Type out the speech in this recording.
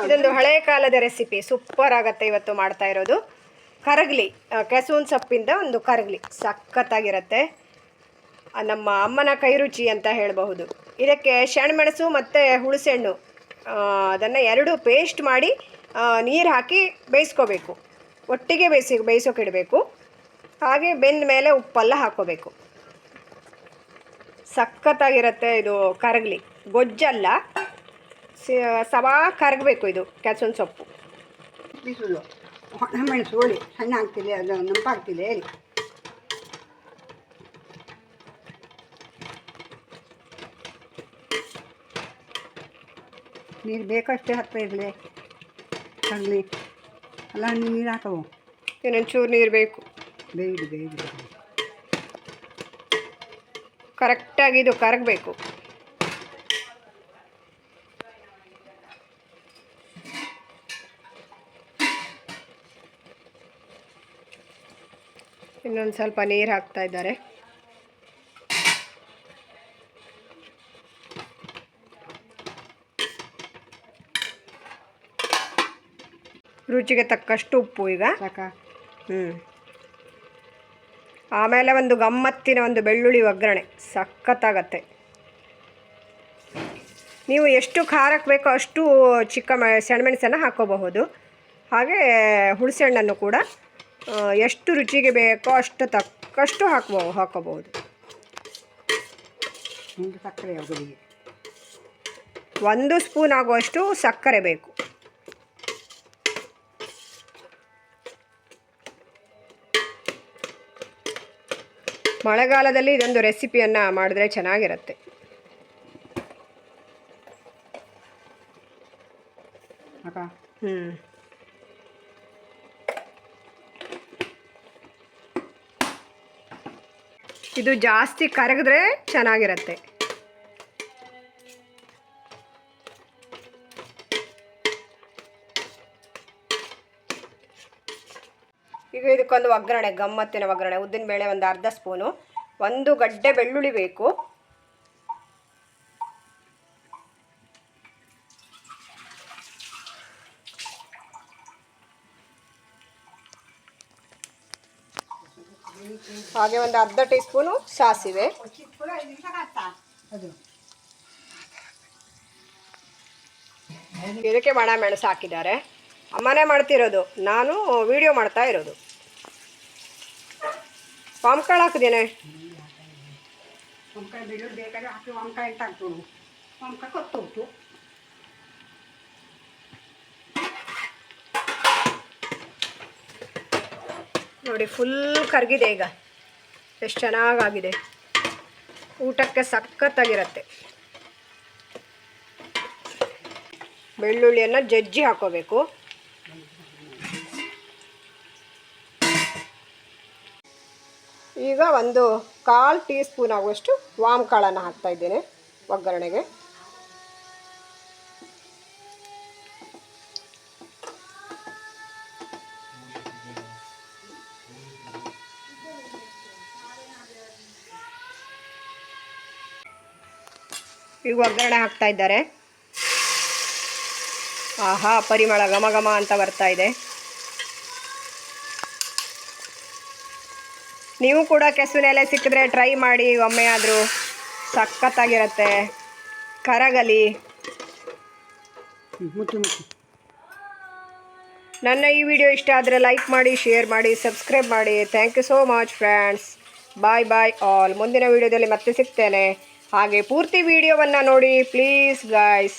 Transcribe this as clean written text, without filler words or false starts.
ಇದೊಂದು ಹಳೆ ಕಾಲದ ರೆಸಿಪಿ, ಸೂಪರ್ ಆಗುತ್ತೆ. ಇವತ್ತು ಮಾಡ್ತಾ ಇರೋದು ಕರಗಲಿ, ಕೆಸುವಿನ ಸೊಪ್ಪಿಂದ ಒಂದು ಕರಗಲಿ, ಸಖತ್ತಾಗಿರುತ್ತೆ. ನಮ್ಮ ಅಮ್ಮನ ಕೈ ರುಚಿ ಅಂತ ಹೇಳಬಹುದು. ಇದಕ್ಕೆ ಸೆಣಮೆಣಸು ಮತ್ತು ಹುಣಸೆಹಣ್ಣು ಅದನ್ನು ಎರಡು ಪೇಸ್ಟ್ ಮಾಡಿ ನೀರು ಹಾಕಿ ಬೇಯಿಸ್ಕೋಬೇಕು. ಒಟ್ಟಿಗೆ ಬೇಯಿಸೋಕಿಡಬೇಕು. ಹಾಗೆ ಬೆಂದ ಮೇಲೆ ಉಪ್ಪೆಲ್ಲ ಹಾಕ್ಕೋಬೇಕು. ಸಖತ್ತಾಗಿರುತ್ತೆ ಇದು ಕರಗಲಿ. ಗೊಜ್ಜಲ್ಲ, ಸವಾ ಕರಗಬೇಕು. ಇದು ಕೆಸುವಿನ ಸೊಪ್ಪು ಬಿಸಿಲು ಮೆಣಸು ಹೋಳಿ ಸಣ್ಣ ಹಾಕ್ತಿಲ್ಲ, ಅದು ನಂಪಾಗ್ತಿಲ್ಲ ಹೇಳಿ. ನೀರು ಬೇಕಷ್ಟೇ ಹಾಕ್ತಾ ಇರಲಿ. ಕರಗಲಿ ಅಲ್ಲ, ನೀರು ಹಾಕವು. ಇನ್ನೊಂಚೂರು ನೀರು ಬೇಕು. ಬೇಯ್ದು ಕರೆಕ್ಟಾಗಿ ಇದು ಕರಗಬೇಕು. ಇನ್ನೊಂದು ಸ್ವಲ್ಪ ನೀರು ಹಾಕ್ತಾ ಇದ್ದಾರೆ. ರುಚಿಗೆ ತಕ್ಕಷ್ಟು ಉಪ್ಪು ಈಗ ಸಾಕ. ಆಮೇಲೆ ಒಂದು ಗಮ್ಮತ್ತಿನ ಒಂದು ಬೆಳ್ಳುಳ್ಳಿ ಒಗ್ಗರಣೆ, ಸಖತ್ತಾಗತ್ತೆ. ನೀವು ಎಷ್ಟು ಖಾರಕ್ಕೆ ಬೇಕೋ ಅಷ್ಟು ಸೆಣಮೆಣಸನ್ನು ಹಾಕ್ಕೋಬಹುದು. ಹಾಗೆ ಹುಣಸೆಹಣ್ಣನ್ನು ಕೂಡ ಎಷ್ಟು ರುಚಿಗೆ ಬೇಕೋ ಅಷ್ಟು ತಕ್ಕಷ್ಟು ಹಾಕ್ಕೋಬಹುದು. ಸಕ್ಕರೆ ಒಗ್ಗರಣೆಗೆ 1 ಸ್ಪೂನ್ ಆಗುವಷ್ಟು ಸಕ್ಕರೆ ಬೇಕು. ಮಳೆಗಾಲದಲ್ಲಿ ಇದೊಂದು ರೆಸಿಪಿಯನ್ನು ಮಾಡಿದ್ರೆ ಚೆನ್ನಾಗಿರುತ್ತೆ. ಇದು ಜಾಸ್ತಿ ಕರಗಿದ್ರೆ ಚೆನ್ನಾಗಿರುತ್ತೆ. ಈಗ ಇದಕ್ಕೊಂದು ಒಗ್ಗರಣೆ, ಗಮ್ಮತ್ತಿನ ಒಗ್ಗರಣೆ. ಉದ್ದಿನಬೇಳೆ ಒಂದು ಅರ್ಧ ಸ್ಪೂನು, 1 ಗಡ್ಡೆ ಬೆಳ್ಳುಳ್ಳಿ ಬೇಕು. ಹಾಗೆ ಒಂದು ಅರ್ಧ ಟೀ ಸ್ಪೂನು ಸಾಸಿವೆ. ಇದಕ್ಕೆ ಒಣ ಮೆಣಸು ಹಾಕಿದ್ದಾರೆ. ಅಮ್ಮನೇ ಮಾಡ್ತಿರೋದು, ನಾನು ವಿಡಿಯೋ ಮಾಡ್ತಾ ಇರೋದು. ಪಾಮ್ಕಾಳು ಹಾಕಿದ್ದೇನೆ. ಪಾಮ್ಕಾಳು ಬೆಳ್ಳುಳ್ಳಿ ಬೇಕಾದ್ರೆ ಹಾಕಿ ಪಾಮ್ಕಾಳು ಅಂತ ಹಾಕ್ಬೋದು. ಪಾಮ್ಕಾಳು ಕೊತ್ತೋಗ್ತು. ನೋಡಿ, ಫುಲ್ ಕರಗಿದೆ. ಈಗ ಎಷ್ಟು ಚೆನ್ನಾಗಾಗಿದೆ. ಊಟಕ್ಕೆ ಸಖತ್ತಾಗಿರುತ್ತೆ. ಬೆಳ್ಳುಳ್ಳಿಯನ್ನು ಜಜ್ಜಿ ಹಾಕೋಬೇಕು. ಈಗ ಒಂದು 1/4 ಟೀ ಸ್ಪೂನ್ ಆಗುವಷ್ಟು ವಾಮಕಾಳನ್ನು ಹಾಕ್ತಾ ಇದ್ದೇನೆ ಒಗ್ಗರಣೆಗೆ. ಈಗ ಒಗ್ಗರಣೆ ಹಾಕ್ತಾ ಇದ್ದಾರೆ. ಆಹಾ, ಪರಿಮಳ ಘಮ ಘಮ ಅಂತ ಬರ್ತಾ ಇದೆ. ನೀವು ಕೂಡ ಕೆಸುವಿನ ಎಲೆ ಸಿಕ್ಕಿದ್ರೆ ಟ್ರೈ ಮಾಡಿ ಒಮ್ಮೆ ಆದರೂ, ಸಖತ್ತಾಗಿರುತ್ತೆ. ಕರಗಲಿ. ನನ್ನ ಈ ವಿಡಿಯೋ ಇಷ್ಟ ಆದರೆ ಲೈಕ್ ಮಾಡಿ, ಶೇರ್ ಮಾಡಿ, ಸಬ್ಸ್ಕ್ರೈಬ್ ಮಾಡಿ. Thank you so much friends. Bye bye all. ಮುಂದಿನ ವಿಡಿಯೋದಲ್ಲಿ ಮತ್ತೆ ಸಿಗ್ತೇನೆ. ಹಾಗೆ ಪೂರ್ತಿ ವಿಡಿಯೋವನ್ನು ನೋಡಿ ಪ್ಲೀಸ್ ಗಾಯ್ಸ್.